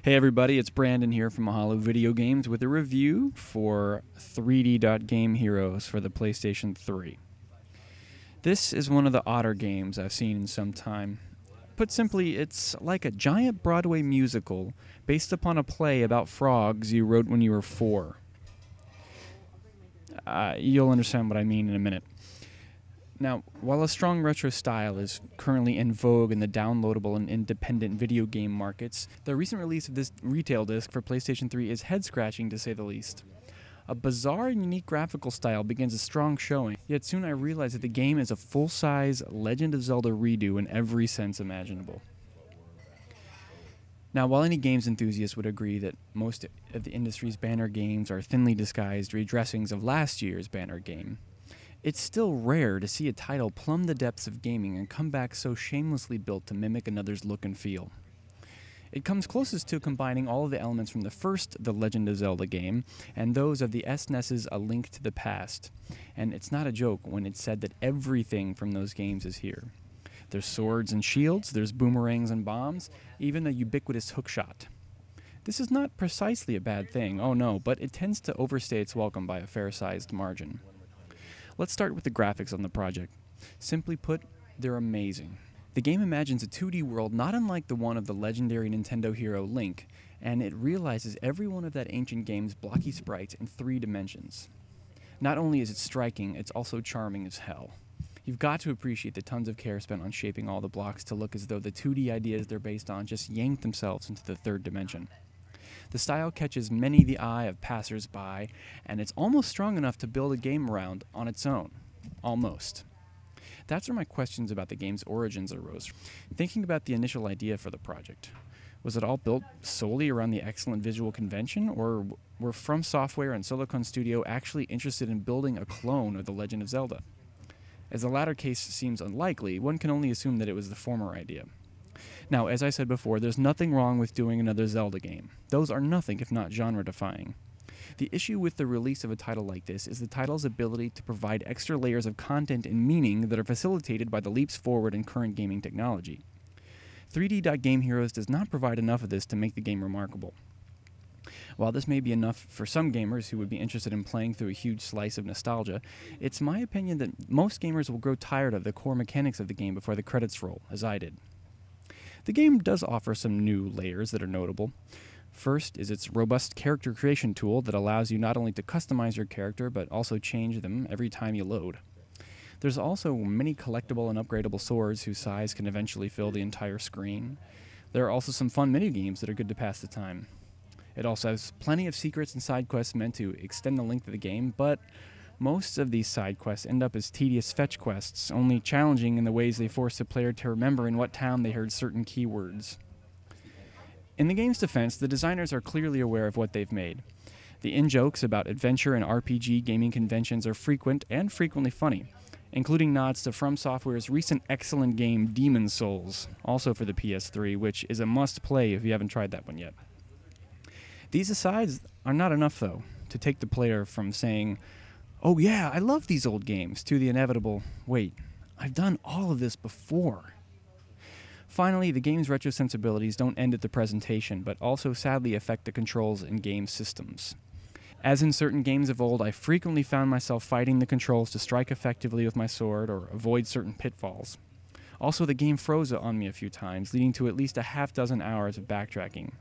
Hey everybody, it's Brandon here from Mahalo Video Games with a review for 3D Game Heroes for the PlayStation 3. This is one of the odder games I've seen in some time. Put simply, it's like a giant Broadway musical based upon a play about frogs you wrote when you were 4. You'll understand what I mean in a minute. Now, while a strong retro style is currently in vogue in the downloadable and independent video game markets, the recent release of this retail disc for PlayStation 3 is head-scratching to say the least. A bizarre and unique graphical style begins a strong showing, yet soon I realized that the game is a full-size Legend of Zelda redo in every sense imaginable. Now, while any games enthusiast would agree that most of the industry's banner games are thinly disguised redressings of last year's banner game, it's still rare to see a title plumb the depths of gaming and come back so shamelessly built to mimic another's look and feel. It comes closest to combining all of the elements from the first The Legend of Zelda game and those of the SNES's A Link to the Past. And it's not a joke when it's said that everything from those games is here. There's swords and shields, there's boomerangs and bombs, even the ubiquitous hookshot. This is not precisely a bad thing, oh no, but it tends to overstay its welcome by a fair-sized margin. Let's start with the graphics on the project. Simply put, they're amazing. The game imagines a 2D world not unlike the one of the legendary Nintendo hero Link, and it realizes every one of that ancient game's blocky sprites in 3 dimensions. Not only is it striking, it's also charming as hell. You've got to appreciate the tons of care spent on shaping all the blocks to look as though the 2D ideas they're based on just yanked themselves into the 3rd dimension. The style catches many the eye of passers-by, and it's almost strong enough to build a game around on its own. Almost. That's where my questions about the game's origins arose. Thinking about the initial idea for the project, was it all built solely around the excellent visual convention, or were From Software and Silicon Studio actually interested in building a clone of The Legend of Zelda? As the latter case seems unlikely, one can only assume that it was the former idea. Now, as I said before, there's nothing wrong with doing another Zelda game. Those are nothing if not genre-defying. The issue with the release of a title like this is the title's ability to provide extra layers of content and meaning that are facilitated by the leaps forward in current gaming technology. 3D Game Heroes does not provide enough of this to make the game remarkable. While this may be enough for some gamers who would be interested in playing through a huge slice of nostalgia, it's my opinion that most gamers will grow tired of the core mechanics of the game before the credits roll, as I did. The game does offer some new layers that are notable. First is its robust character creation tool that allows you not only to customize your character, but also change them every time you load. There's also many collectible and upgradable swords whose size can eventually fill the entire screen. There are also some fun minigames that are good to pass the time. It also has plenty of secrets and side quests meant to extend the length of the game, but most of these side quests end up as tedious fetch quests, only challenging in the ways they force the player to remember in what town they heard certain keywords. In the game's defense, the designers are clearly aware of what they've made. The in-jokes about adventure and RPG gaming conventions are frequent and frequently funny, including nods to From Software's recent excellent game Demon's Souls, also for the PS3, which is a must-play if you haven't tried that one yet. These asides are not enough, though, to take the player from saying, "Oh yeah, I love these old games," to the inevitable, "Wait, I've done all of this before." Finally, the game's retro sensibilities don't end at the presentation, but also sadly affect the controls and game systems. As in certain games of old, I frequently found myself fighting the controls to strike effectively with my sword or avoid certain pitfalls. Also, the game froze on me a few times, leading to at least a half-dozen hours of backtracking.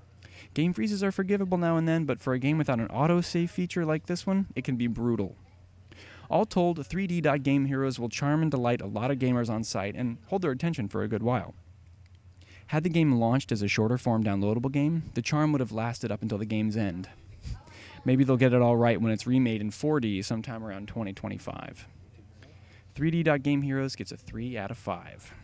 Game freezes are forgivable now and then, but for a game without an autosave feature like this one, it can be brutal. All told, 3D Game Heroes will charm and delight a lot of gamers on site and hold their attention for a good while. Had the game launched as a shorter form downloadable game, the charm would have lasted up until the game's end. Maybe they'll get it all right when it's remade in 4D sometime around 2025. 3D Game Heroes gets a 3 out of 5.